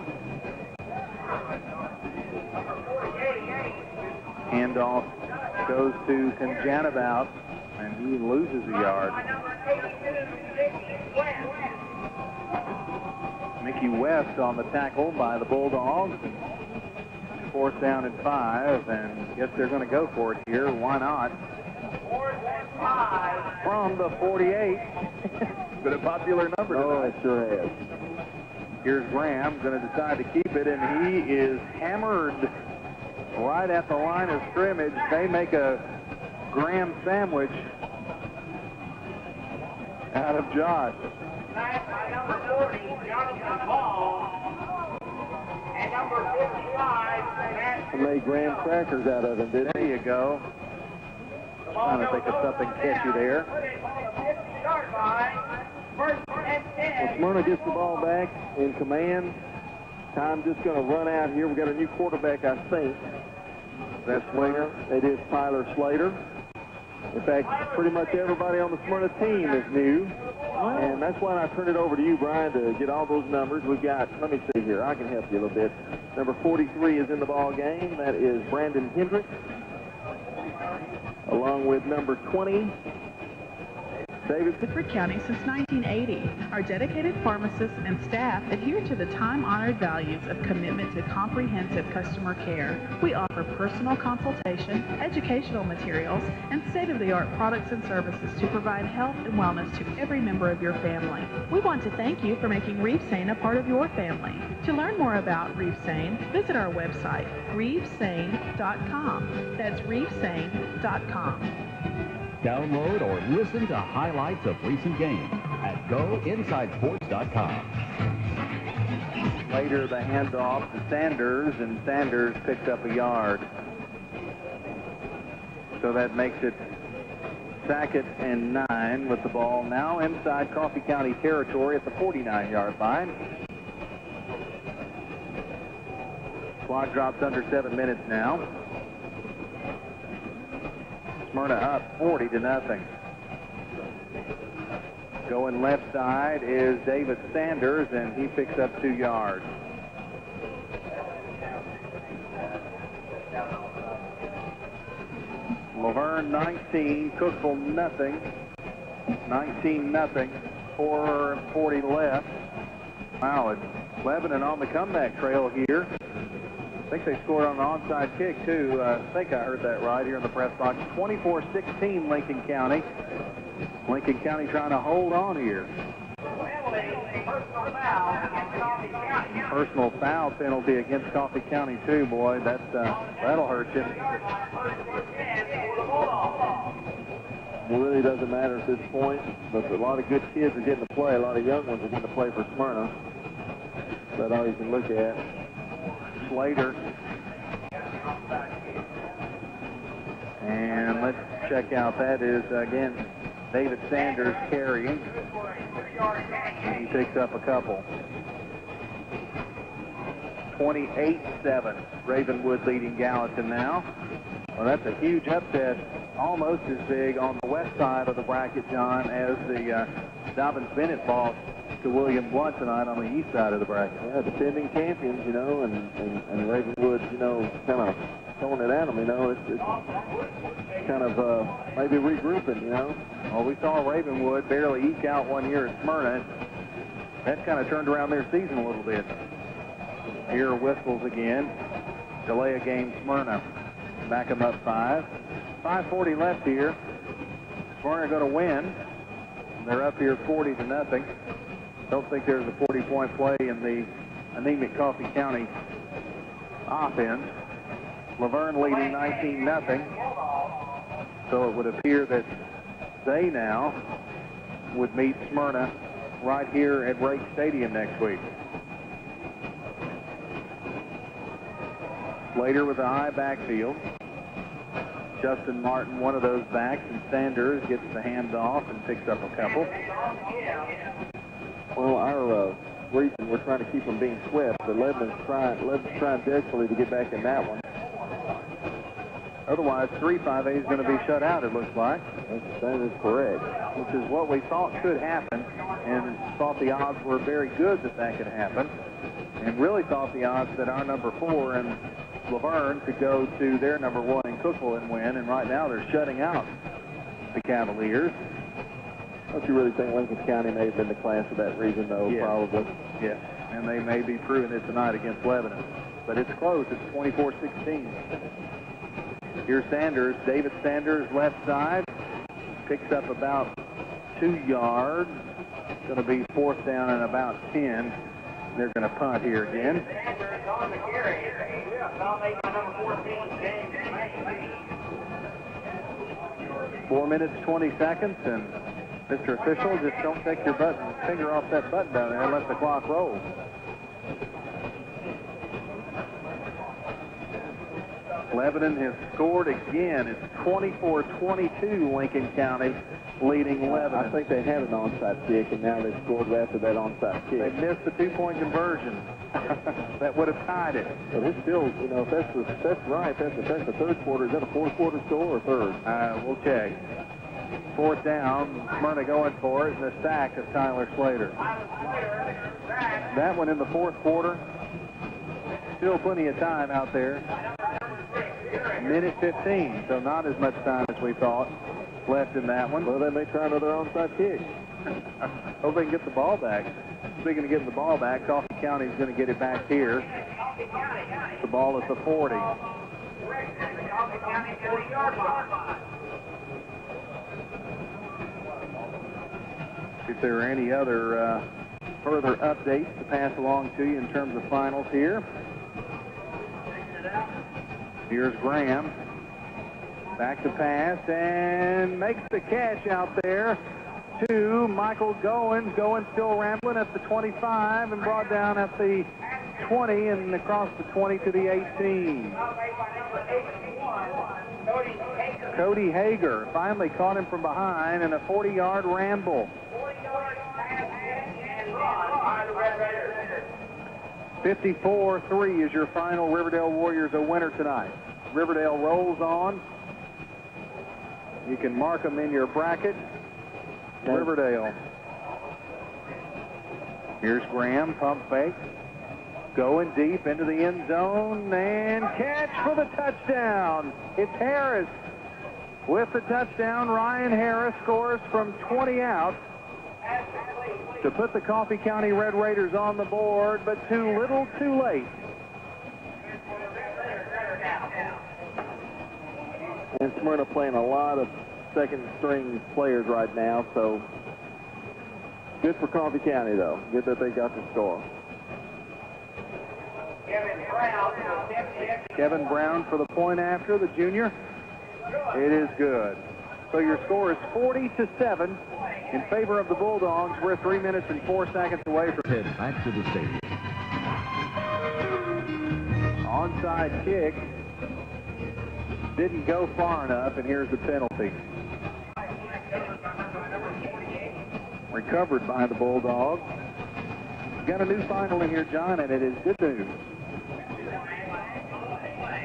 Handoff goes to Conjanabout. and he loses a yard. Mickey West on the tackle by the Bulldogs. 4th down and 5, and guess they're going to go for it here. Why not? 4th and 5. From the 48. Been a popular number tonight. Oh, it sure has. Here's Graham going to decide to keep it, and he is hammered right at the line of scrimmage. They make a Graham sandwich out of Josh. Number 40, Jonathan Ball. And number 55, They made graham crackers out of them, didn't There you go. Trying to think of something catchy there. Well, Smyrna gets the ball back in command. Time just going to run out here. We got a new quarterback, I think. That's Slater. It is Tyler Slater. In fact, pretty much everybody on the Smyrna team is new. And that's why I turned it over to you, Brian, to get all those numbers. We've got, let me see here, I can help you a little bit. Number 43 is in the ball game. That is Brandon Hendricks, along with number 20, David. Woodford County since 1980. Our dedicated pharmacists and staff adhere to the time-honored values of commitment to comprehensive customer care. We offer personal consultation, educational materials, and state-of-the-art products and services to provide health and wellness to every member of your family. We want to thank you for making Reeve-Sane a part of your family. To learn more about Reeve-Sane, visit our website, reevesane.com. That's reevesane.com. Download or listen to highlights of recent games at goinsidesports.com. Later, the handoff to Sanders, and Sanders picks up a yard. So that makes it 2nd and 9 with the ball now inside Coffee County territory at the 49-yard line. Clock drops under 7 minutes now. Smyrna up 40-0. Going left side is David Sanders, and he picks up 2 yards. Laverne 19, Cookville nothing. 19-0. 4:40 left. Wow, it's Lebanon on the comeback trail here. I think they scored on an onside kick, too. I think I heard that right here in the press box. 24-16, Lincoln County. Lincoln County trying to hold on here. Personal foul penalty against Coffee County, too, boy. That'll hurt you. It really doesn't matter at this point, but a lot of good kids are getting to play. A lot of young ones are getting to play for Smyrna. That's all you can look at. Slater. And let's check out, that is, again, David Sanders carrying. He picks up a couple. 28-7. Ravenwood leading Gallatin now. Well, that's a huge upset, almost as big on the west side of the bracket, John, as the Dobbins-Bennett loss to William Blunt tonight on the east side of the bracket. Yeah, defending champions, you know, and Ravenwood, you know, kind of throwing it at them, you know. It's kind of maybe regrouping, you know. Well, we saw Ravenwood barely eke out one year at Smyrna. That kind of turned around their season a little bit. Here are whistles again. Delay a game, Smyrna. Back them up 5. 5:40 left here. Smyrna going to win. They're up here 40-0. Don't think there's a 40-point play in the anemic Coffee County offense. Laverne leading 19-0. So it would appear that they now would meet Smyrna right here at Rake Stadium next week. Slater with a high backfield. Justin Martin, one of those backs, and Sanders gets the handoff and picks up a couple. Well, our reason we're trying to keep them being swept, but Lebanon's trying desperately to get back in that one. Otherwise, 3-5A is going to be shut out, it looks like. That is correct. Which is what we thought could happen, and thought the odds were very good that could happen, and really thought the odds that our number 4 and Laverne could go to their number 1 in Cookville and win, and right now they're shutting out the Cavaliers. Don't you really think Lincoln County may have been the class for that reason, though? Yeah. Probably. Yeah, and they may be proving it tonight against Lebanon. But it's close. It's 24-16. Here's Sanders. David Sanders, left side. Picks up about 2 yards. It's going to be 4th down and about 10. They're going to punt here again. 4 minutes, 20 seconds, and Mr. Official, just don't take your finger off that button down there and let the clock roll. Lebanon has scored again. It's 24-22, Lincoln County leading Lebanon. I think they had an onside kick, and now they've scored after that onside kick. They missed the 2-point conversion. That would have tied it. But it's still, you know, if that's right, that's the third quarter. Is that a fourth-quarter score or third? We'll check. 4th down, Smyrna going for it, and the sack of Tyler Slater. That one in the 4th quarter. Still plenty of time out there. Minute 15, so not as much time as we thought left in that one. Well, they may try another onside kick. Hope they can get the ball back. Speaking of getting the ball back, Coffee County is going to get it back here. The ball is the 40. If there are any other further updates to pass along to you in terms of finals here. Here's Graham. Back to pass and makes the catch out there to Michael Goins. Goins still rambling at the 25 and brought down at the 20 and across the 20 to the 18. Cody Hager finally caught him from behind in a 40-yard ramble. 54-3 is your final. Riverdale Warriors a winner tonight. Riverdale rolls on. You can mark them in your bracket. Riverdale. Here's Graham, pump fake. Going deep into the end zone and catch for the touchdown. It's Harris with the touchdown. Ryan Harris scores from 20 out to put the Coffee County Red Raiders on the board, but too little, too late. And Smyrna playing a lot of second-string players right now, so good for Coffee County, though. Good that they got the score. Kevin Brown for the point after, the junior. It is good. So your score is 40-7 in favor of the Bulldogs. We're 3 minutes and 4 seconds away from head back to the stadium. Onside kick. Didn't go far enough, and here's the penalty. Recovered by the Bulldogs. Got a new final in here, John, and it is good news.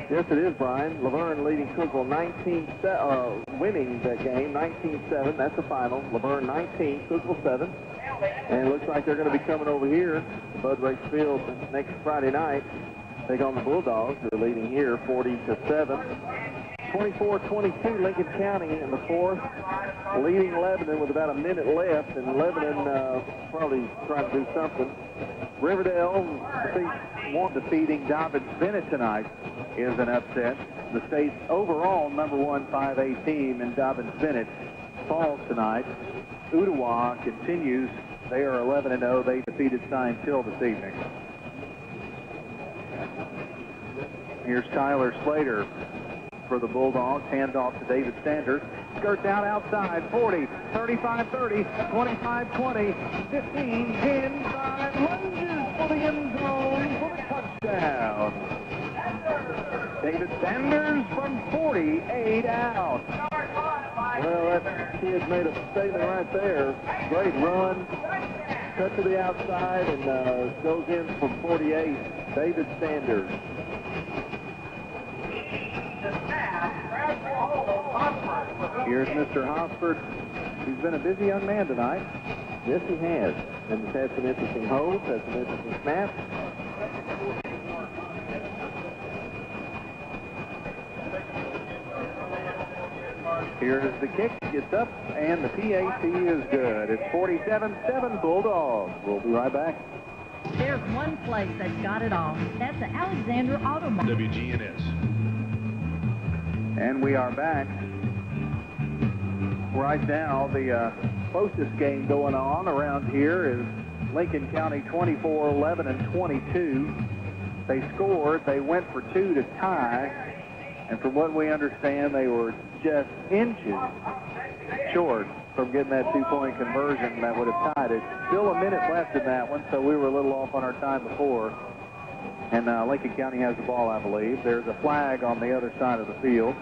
Yes, it is, Brian. Laverne leading Cookville winning that game, 19-7. That's the final. Laverne 19, Cookville 7. And it looks like they're going to be coming over here to Bud Race Field next Friday night. Take on the Bulldogs. They're leading here 40-7. 24-22, Lincoln County in the 4th, leading Lebanon with about a minute left, and Lebanon probably trying to do something. Riverdale defeating Dobbins Bennett tonight is an upset. The state's overall #1 5A team in Dobbins Bennett falls tonight. Ottawa continues. They are 11-0. They defeated Stein Till this evening. Here's Tyler Slater for the Bulldogs. Handoff to David Sanders. Skirts out outside. 40, 35-30, 25-20, 15, 10, 5, lunges for the end zone for the touchdown. David Sanders from 48 out. Well, that kid made a statement right there. Great run. Cut to the outside and goes in from 48. David Sanders. Here's Mr. Hosford. He's been a busy young man tonight. Yes, he has. And he's had some interesting holds, had some interesting snaps. Here's the kick, gets up, and the PAT is good. It's 47-7 Bulldogs. We'll be right back. There's one place that's got it all. That's the Alexander Auto Mall. WGNS. And we are back. Right now, the closest game going on around here is Lincoln County 24, 11, and 22. They scored. They went for 2 to tie. And from what we understand, they were just inches short from getting that 2-point conversion that would have tied it. Still a minute left in that one, so we were a little off on our time before. And Lincoln County has the ball, I believe. There's a flag on the other side of the field.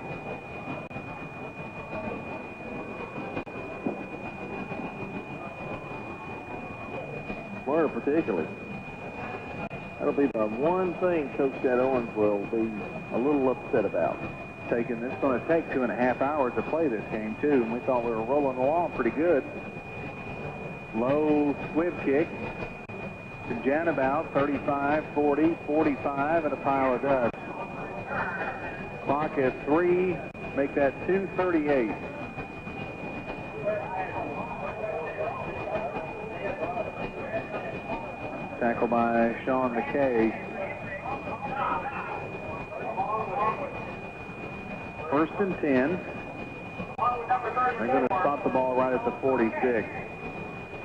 Smyrna particularly. That'll be the one thing Coach Chad Owens will be a little upset about. It's going to take 2.5 hours to play this game, too, and we thought we were rolling along pretty good. Low squib kick to Janabout, 35, 40, 45, and a pile of dust. Clock at 3, make that 2:38. Tackle by Sean McKay. First and 10. They're going to spot the ball right at the 46.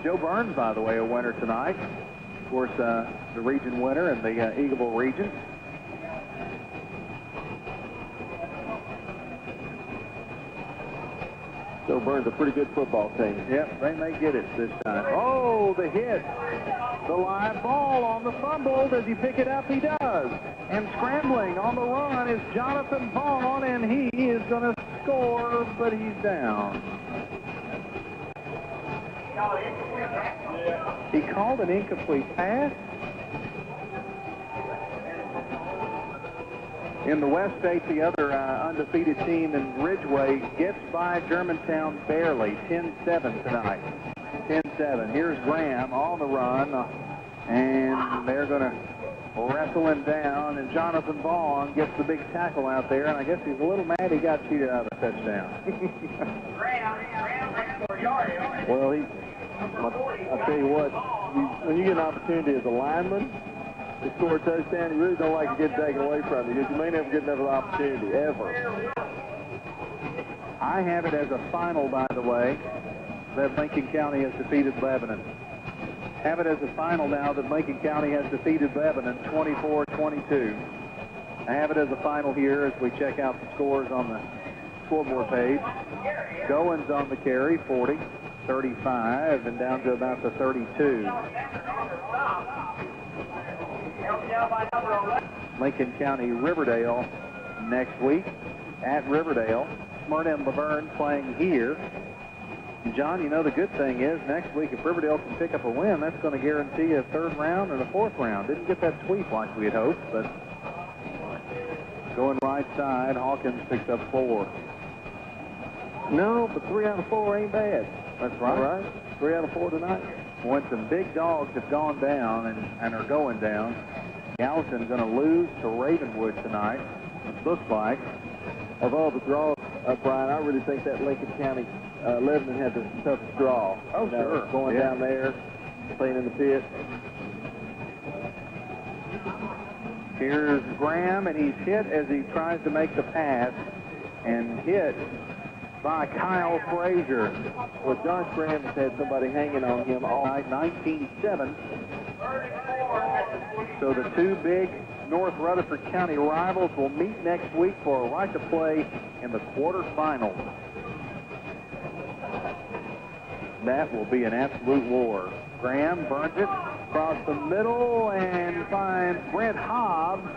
Joe Burns, by the way, a winner tonight. Of course, the region winner in the Eagleville region. Joe Burns, a pretty good football team. Yep, they may get it this time. Oh, the hit. The live ball on the fumble. Does he pick it up? He does. And scrambling on the run is Jonathan Vaughn, and he is going to score, but he's down. He called an incomplete pass. In the West State, the other undefeated team in Ridgeway gets by Germantown barely, 10-7 tonight. 10-7. Here's Graham on the run, and they're going to wrestle him down, and Jonathan Vaughn gets the big tackle out there, and I guess he's a little mad he got cheated out of a touchdown. Well, I'll tell you what, when you get an opportunity as a lineman to score a touchdown, you really don't like to get taken away from you because you may never get another opportunity, ever. I have it as a final, by the way, that Lincoln County has defeated Lebanon. Have it as a final now that Lincoln County has defeated Lebanon 24-22. I have it as a final here as we check out the scores on the scoreboard page. Goins on the carry, 40, 35, and down to about the 32. Lincoln County, Riverdale next week at Riverdale. Smyrna and Laverne playing here. And John, you know the good thing is next week if Riverdale can pick up a win, that's going to guarantee a 3rd round and a 4th round. Didn't get that sweep like we had hoped, but going right side, Hawkins picks up 4. No, but 3 out of 4 ain't bad. That's right. All right. 3 out of 4 tonight. When some big dogs have gone down and are going down, Gallatin's going to lose to Ravenwood tonight, it looks like. Of all the draws, Brian, I really think that Lincoln County, Lebanon had the toughest draw. Oh, sure. Going down there, playing in the pit. Here's Graham, and he's hit as he tries to make the pass, and hit by Kyle Frazier. Well, Josh Graham has had somebody hanging on him all night, 19-7. So the two big North Rutherford County rivals will meet next week for a right to play in the quarterfinals. That will be an absolute war. Graham burns it across the middle and finds Brent Hobbs.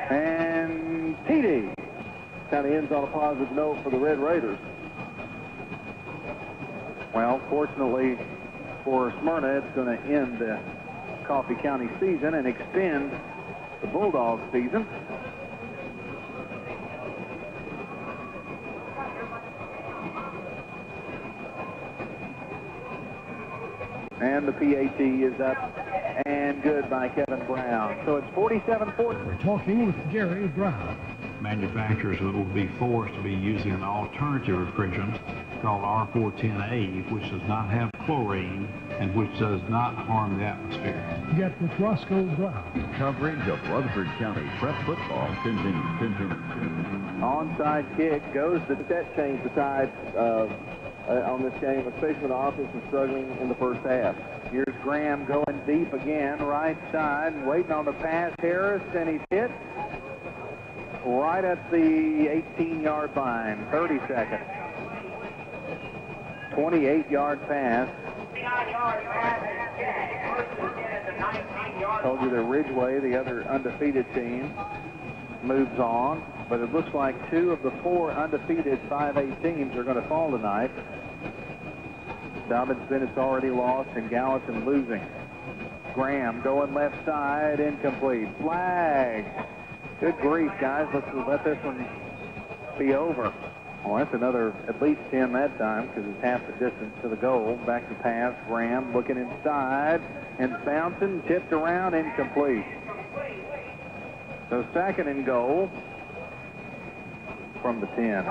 And TD. Kind of ends on a positive note for the Red Raiders. Well, fortunately for Smyrna, it's going to end the Coffee County season and extend the Bulldog season. And the PAT is up and good by Kevin Brown. So it's 47-40. We're talking with Gary Brown. manufacturers will be forced to be using an alternative refrigerant called R410A, which does not have chlorine and which does not harm the atmosphere. Get with Roscoe Brown. Coverage of Rutherford County prep football continues. Onside kick goes to set change the tide on this game, especially when the offense was struggling in the first half. Here's Graham going deep again, right side, waiting on the pass. Harris, and he's hit right at the 18-yard line. 30 seconds. 28-yard pass. Told you that Ridgeway, the other undefeated team, moves on, but it looks like 2 of the 4 undefeated 5A teams are going to fall tonight. Dobbins Bennett's already lost and Gallatin losing. Graham going left side, incomplete. Flag. Good grief, guys. Let's let this one be over. Well, that's another at least 10 that time because it's half the distance to the goal. Back to pass. Graham looking inside and bouncing, tipped around, incomplete. So second and goal from the 10.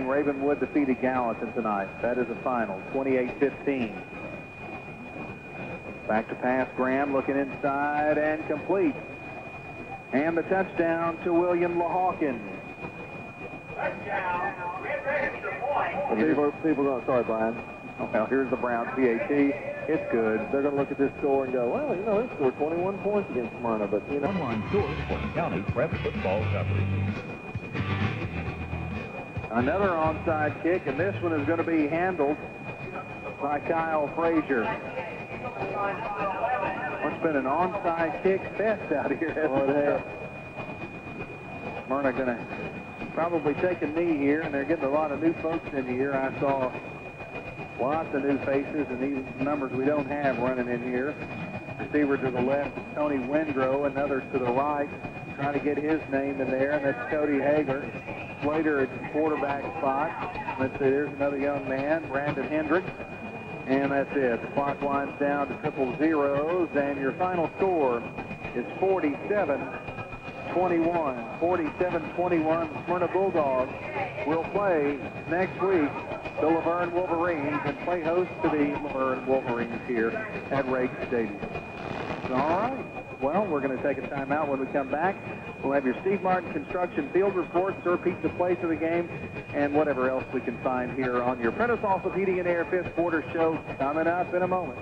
Ravenwood defeated Gallatin tonight. That is a final, 28-15. Back to pass, Graham looking inside and complete. And the touchdown to William LaHawkins. People are going, sorry, Brian. Well, here's the Browns PAT. It's good. They're going to look at this score and go, well, you know, they scored 21 points against Smyrna, but, you know. Online source for county prep football coverage. Another onside kick, and this one is going to be handled by Kyle Frazier. It's been an onside kick fest out here. Smyrna going to probably take a knee here, and they're getting a lot of new folks in here. I saw lots of new faces, and these numbers we don't have running in here. Receiver to the left, Tony Windrow, another to the right, trying to get his name in there, and that's Cody Hager. Slater at the quarterback spot. Let's see, there's another young man, Brandon Hendricks. And that's it. The clock winds down to triple zeros, and your final score is 47-21. 47-21. The Smyrna Bulldogs will play next week the Laverne Wolverines and play host to the Laverne Wolverines here at Rake Stadium. All right. Well, we're going to take a timeout. When we come back, we'll have your Steve Martin Construction Field Report, Sir Pizza Place of the game, and whatever else we can find here on your Prentice Heating and Air 5th Quarter Show coming up in a moment.